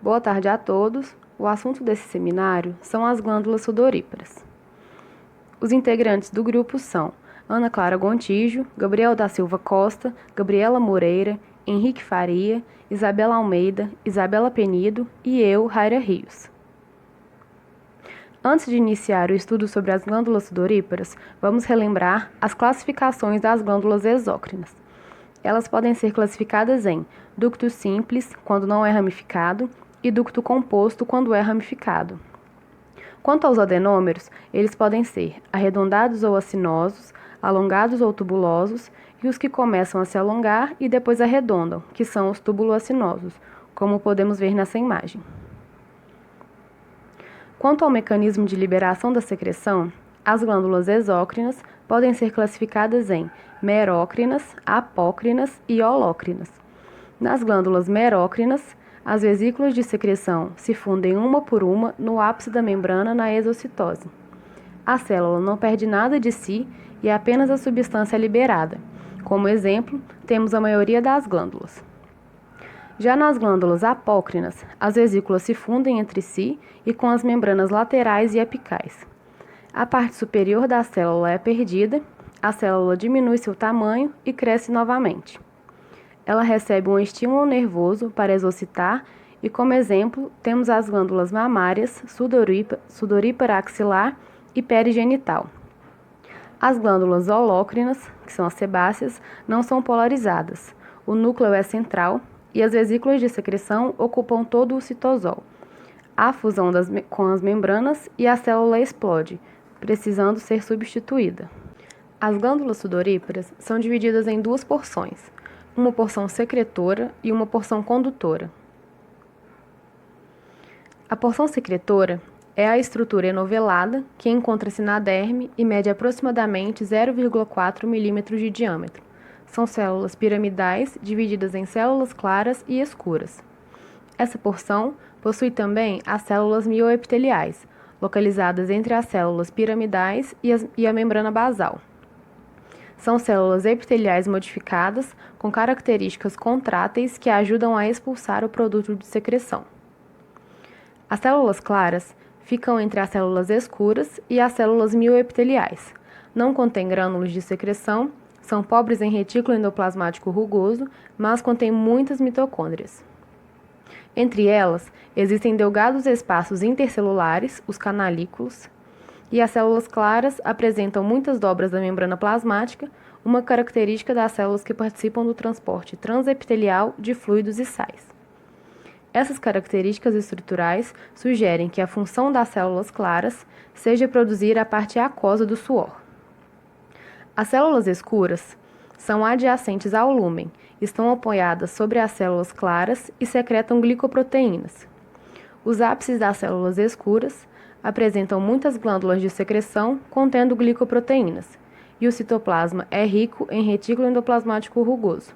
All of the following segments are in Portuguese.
Boa tarde a todos. O assunto desse seminário são as glândulas sudoríparas. Os integrantes do grupo são Ana Clara Gontijo, Gabriel da Silva Costa, Gabriela Moreira, Henrique Faria, Isabela Almeida, Isabela Penido e eu, Raira Rios. Antes de iniciar o estudo sobre as glândulas sudoríparas, vamos relembrar as classificações das glândulas exócrinas. Elas podem ser classificadas em ducto simples, quando não é ramificado, e ducto composto, quando é ramificado. Quanto aos adenômeros, eles podem ser arredondados ou acinosos, alongados ou tubulosos, e os que começam a se alongar e depois arredondam, que são os tubuloacinosos, como podemos ver nessa imagem. Quanto ao mecanismo de liberação da secreção, as glândulas exócrinas podem ser classificadas em merócrinas, apócrinas e holócrinas. Nas glândulas merócrinas, as vesículas de secreção se fundem uma por uma no ápice da membrana na exocitose. A célula não perde nada de si e apenas a substância é liberada. Como exemplo, temos a maioria das glândulas. Já nas glândulas apócrinas, as vesículas se fundem entre si e com as membranas laterais e apicais. A parte superior da célula é perdida, a célula diminui seu tamanho e cresce novamente. Ela recebe um estímulo nervoso para exocitar e, como exemplo, temos as glândulas mamárias, sudorípara axilar e perigenital. As glândulas holócrinas, que são as sebáceas, não são polarizadas. O núcleo é central e as vesículas de secreção ocupam todo o citosol. Há fusão com as membranas e a célula explode, precisando ser substituída. As glândulas sudoríparas são divididas em duas porções, uma porção secretora e uma porção condutora. A porção secretora é a estrutura enovelada que encontra-se na derme e mede aproximadamente 0,4 milímetros de diâmetro. São células piramidais divididas em células claras e escuras. Essa porção possui também as células mioepiteliais, localizadas entre as células piramidais e a membrana basal. São células epiteliais modificadas com características contráteis que ajudam a expulsar o produto de secreção. As células claras ficam entre as células escuras e as células mioepiteliais. Não contêm grânulos de secreção, são pobres em retículo endoplasmático rugoso, mas contêm muitas mitocôndrias. Entre elas, existem delgados espaços intercelulares, os canalículos, e as células claras apresentam muitas dobras da membrana plasmática, uma característica das células que participam do transporte transepitelial de fluidos e sais. Essas características estruturais sugerem que a função das células claras seja produzir a parte aquosa do suor. As células escuras são adjacentes ao lúmen, estão apoiadas sobre as células claras e secretam glicoproteínas. Os ápices das células escuras apresentam muitas glândulas de secreção contendo glicoproteínas, e o citoplasma é rico em retículo endoplasmático rugoso.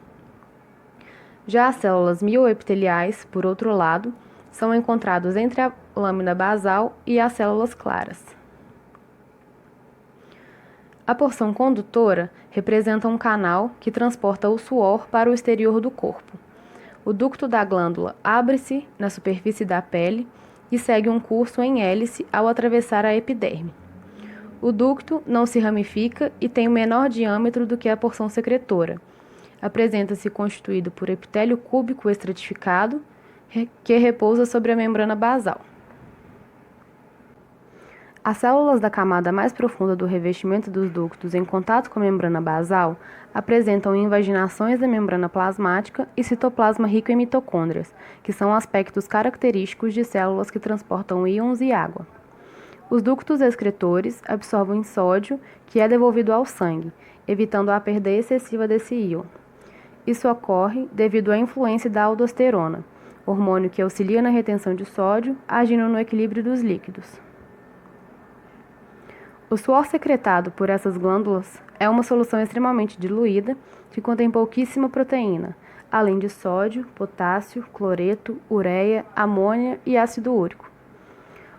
Já as células mioepiteliais, por outro lado, são encontradas entre a lâmina basal e as células claras. A porção condutora representa um canal que transporta o suor para o exterior do corpo. O ducto da glândula abre-se na superfície da pele e segue um curso em hélice ao atravessar a epiderme. O ducto não se ramifica e tem o menor diâmetro do que a porção secretora. Apresenta-se constituído por epitélio cúbico estratificado, que repousa sobre a membrana basal. As células da camada mais profunda do revestimento dos ductos em contato com a membrana basal apresentam invaginações da membrana plasmática e citoplasma rico em mitocôndrias, que são aspectos característicos de células que transportam íons e água. Os ductos excretores absorvem sódio, que é devolvido ao sangue, evitando a perda excessiva desse íon. Isso ocorre devido à influência da aldosterona, hormônio que auxilia na retenção de sódio, agindo no equilíbrio dos líquidos. O suor secretado por essas glândulas é uma solução extremamente diluída que contém pouquíssima proteína, além de sódio, potássio, cloreto, ureia, amônia e ácido úrico.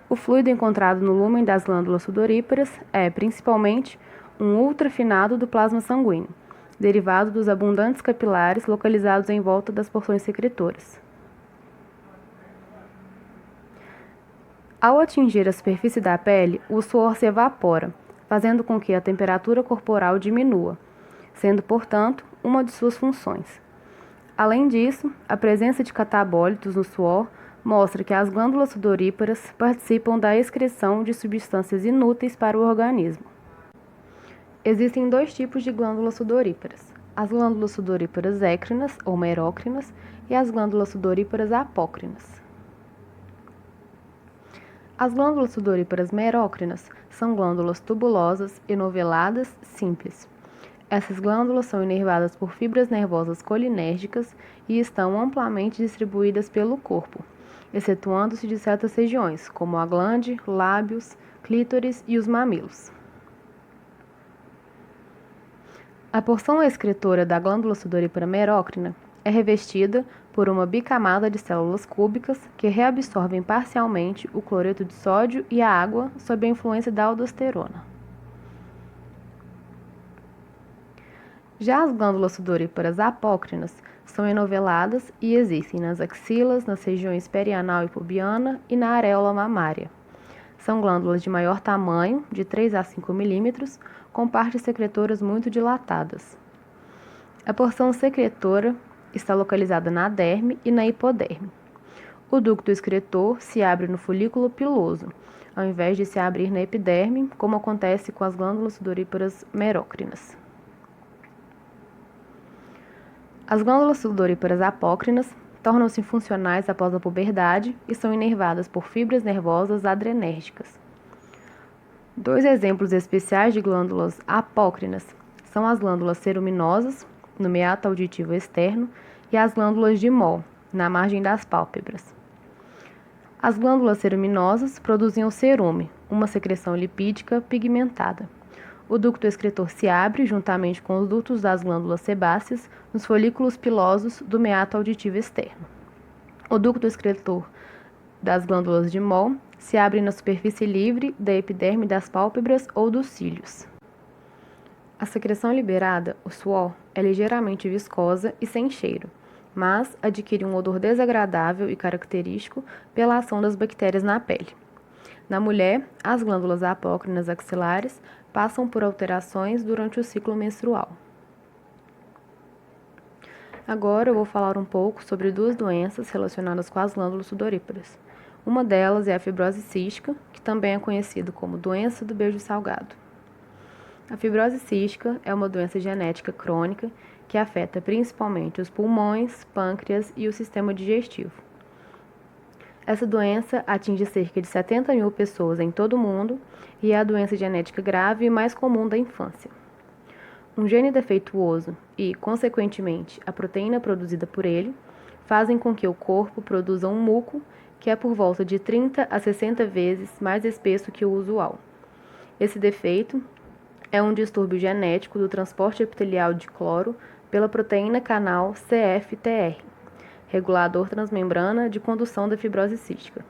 O fluido encontrado no lúmen das glândulas sudoríparas é, principalmente, um ultrafinado do plasma sanguíneo, derivado dos abundantes capilares localizados em volta das porções secretoras. Ao atingir a superfície da pele, o suor se evapora, fazendo com que a temperatura corporal diminua, sendo, portanto, uma de suas funções. Além disso, a presença de catabólitos no suor mostra que as glândulas sudoríparas participam da excreção de substâncias inúteis para o organismo. Existem dois tipos de glândulas sudoríparas: as glândulas sudoríparas écrinas ou merócrinas e as glândulas sudoríparas apócrinas. As glândulas sudoríparas merócrinas são glândulas tubulosas, enoveladas, simples. Essas glândulas são inervadas por fibras nervosas colinérgicas e estão amplamente distribuídas pelo corpo, excetuando-se de certas regiões, como a glande, lábios, clítoris e os mamilos. A porção excretora da glândula sudorípara merócrina é revestida por uma bicamada de células cúbicas que reabsorvem parcialmente o cloreto de sódio e a água sob a influência da aldosterona. Já as glândulas sudoríparas apócrinas são enoveladas e existem nas axilas, nas regiões perianal e pubiana e na areola mamária. São glândulas de maior tamanho, de 3 a 5 milímetros, com partes secretoras muito dilatadas. A porção secretora está localizada na derme e na hipoderme. O ducto excretor se abre no folículo piloso, ao invés de se abrir na epiderme, como acontece com as glândulas sudoríparas merócrinas. As glândulas sudoríparas apócrinas tornam-se funcionais após a puberdade e são inervadas por fibras nervosas adrenérgicas. Dois exemplos especiais de glândulas apócrinas são as glândulas ceruminosas, no meato auditivo externo, e as glândulas de Moll, na margem das pálpebras. As glândulas ceruminosas produzem o cerume, uma secreção lipídica pigmentada. O ducto excretor se abre, juntamente com os dutos das glândulas sebáceas, nos folículos pilosos do meato auditivo externo. O ducto excretor das glândulas de Moll se abre na superfície livre da epiderme das pálpebras ou dos cílios. A secreção liberada, o suor, é ligeiramente viscosa e sem cheiro, mas adquire um odor desagradável e característico pela ação das bactérias na pele. Na mulher, as glândulas apócrinas axilares passam por alterações durante o ciclo menstrual. Agora eu vou falar um pouco sobre duas doenças relacionadas com as glândulas sudoríparas. Uma delas é a fibrose cística, que também é conhecida como doença do beijo salgado. A fibrose cística é uma doença genética crônica que afeta principalmente os pulmões, pâncreas e o sistema digestivo. Essa doença atinge cerca de 70 mil pessoas em todo o mundo e é a doença genética grave e mais comum da infância. Um gene defeituoso e, consequentemente, a proteína produzida por ele fazem com que o corpo produza um muco que é por volta de 30 a 60 vezes mais espesso que o usual. Esse defeito é um distúrbio genético do transporte epitelial de cloro pela proteína canal CFTR, regulador transmembrana de condução da fibrose cística.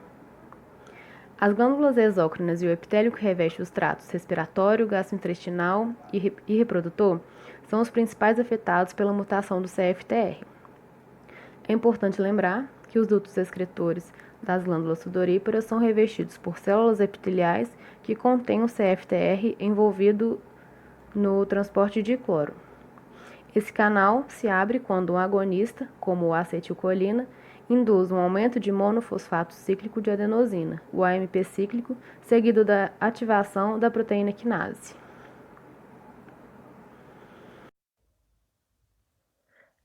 As glândulas exócrinas e o epitélio que reveste os tratos respiratório, gastrointestinal e reprodutor são os principais afetados pela mutação do CFTR. É importante lembrar que os dutos excretores das glândulas sudoríparas são revestidos por células epiteliais que contêm o CFTR envolvido no transporte de cloro. Esse canal se abre quando um agonista, como a acetilcolina, induz um aumento de monofosfato cíclico de adenosina, o AMP cíclico, seguido da ativação da proteína quinase.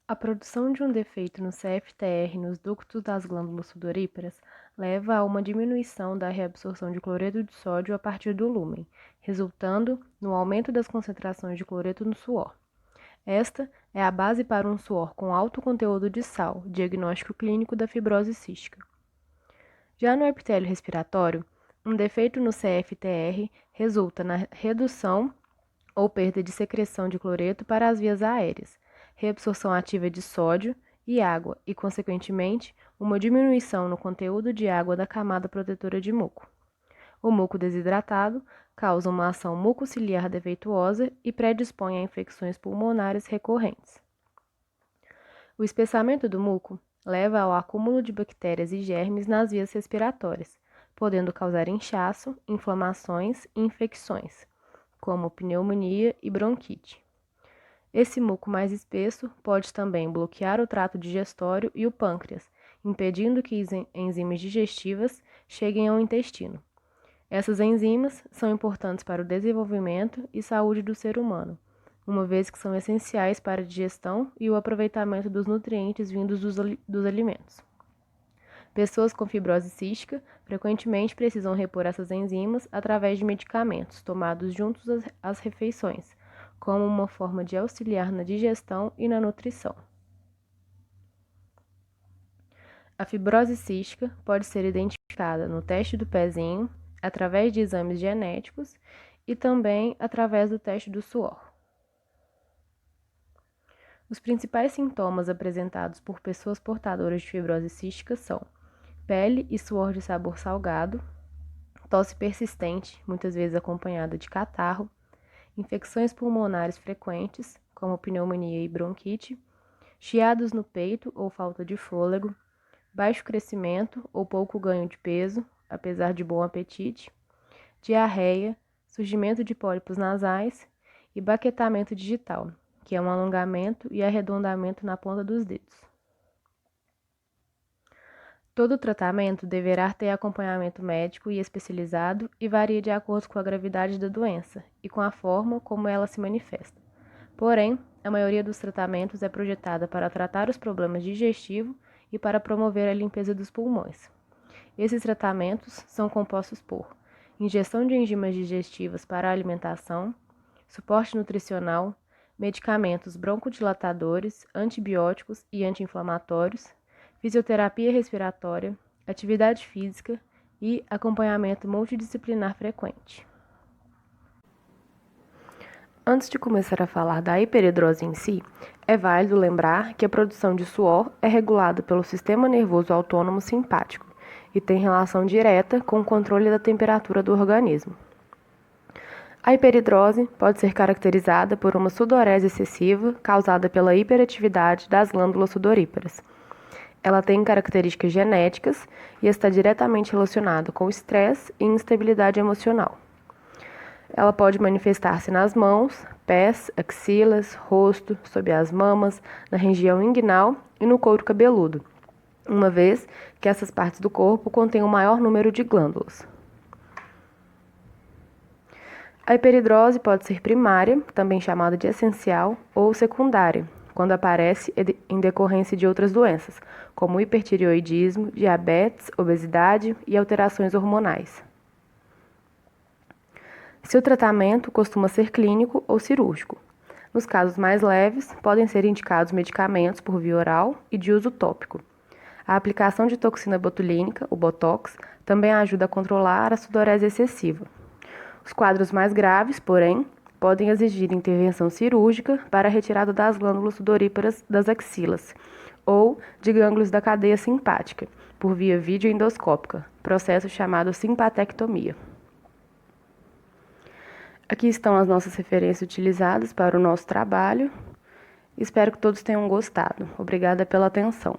A produção de um defeito no CFTR nos ductos das glândulas sudoríparas leva a uma diminuição da reabsorção de cloreto de sódio a partir do lúmen, resultando no aumento das concentrações de cloreto no suor. Esta é a base para um suor com alto conteúdo de sal, diagnóstico clínico da fibrose cística. Já no epitélio respiratório, um defeito no CFTR resulta na redução ou perda de secreção de cloreto para as vias aéreas, reabsorção ativa de sódio e água e, consequentemente, uma diminuição no conteúdo de água da camada protetora de muco. O muco desidratado causa uma ação mucociliar defeituosa e predispõe a infecções pulmonares recorrentes. O espessamento do muco leva ao acúmulo de bactérias e germes nas vias respiratórias, podendo causar inchaço, inflamações e infecções, como pneumonia e bronquite. Esse muco mais espesso pode também bloquear o trato digestório e o pâncreas, impedindo que enzimas digestivas cheguem ao intestino. Essas enzimas são importantes para o desenvolvimento e saúde do ser humano, uma vez que são essenciais para a digestão e o aproveitamento dos nutrientes vindos dos alimentos. Pessoas com fibrose cística frequentemente precisam repor essas enzimas através de medicamentos tomados juntos às refeições, como uma forma de auxiliar na digestão e na nutrição. A fibrose cística pode ser identificada no teste do pezinho, através de exames genéticos e também através do teste do suor. Os principais sintomas apresentados por pessoas portadoras de fibrose cística são pele e suor de sabor salgado, tosse persistente, muitas vezes acompanhada de catarro, infecções pulmonares frequentes, como pneumonia e bronquite, chiados no peito ou falta de fôlego, baixo crescimento ou pouco ganho de peso, apesar de bom apetite, diarreia, surgimento de pólipos nasais e baquetamento digital, que é um alongamento e arredondamento na ponta dos dedos. Todo tratamento deverá ter acompanhamento médico e especializado e varia de acordo com a gravidade da doença e com a forma como ela se manifesta. Porém, a maioria dos tratamentos é projetada para tratar os problemas digestivos e para promover a limpeza dos pulmões. Esses tratamentos são compostos por injeção de enzimas digestivas para a alimentação, suporte nutricional, medicamentos broncodilatadores, antibióticos e anti-inflamatórios, fisioterapia respiratória, atividade física e acompanhamento multidisciplinar frequente. Antes de começar a falar da hiperidrose em si, é válido lembrar que a produção de suor é regulada pelo sistema nervoso autônomo simpático e tem relação direta com o controle da temperatura do organismo. A hiperidrose pode ser caracterizada por uma sudorese excessiva causada pela hiperatividade das glândulas sudoríparas. Ela tem características genéticas e está diretamente relacionada com estresse e instabilidade emocional. Ela pode manifestar-se nas mãos, pés, axilas, rosto, sob as mamas, na região inguinal e no couro cabeludo, uma vez que essas partes do corpo contêm um maior número de glândulas. A hiperidrose pode ser primária, também chamada de essencial, ou secundária, quando aparece em decorrência de outras doenças, como hipertireoidismo, diabetes, obesidade e alterações hormonais. Seu tratamento costuma ser clínico ou cirúrgico. Nos casos mais leves, podem ser indicados medicamentos por via oral e de uso tópico. A aplicação de toxina botulínica, o Botox, também ajuda a controlar a sudorese excessiva. Os quadros mais graves, porém, podem exigir intervenção cirúrgica para a retirada das glândulas sudoríparas das axilas ou de gânglios da cadeia simpática, por via videoendoscópica, processo chamado simpatectomia. Aqui estão as nossas referências utilizadas para o nosso trabalho. Espero que todos tenham gostado. Obrigada pela atenção.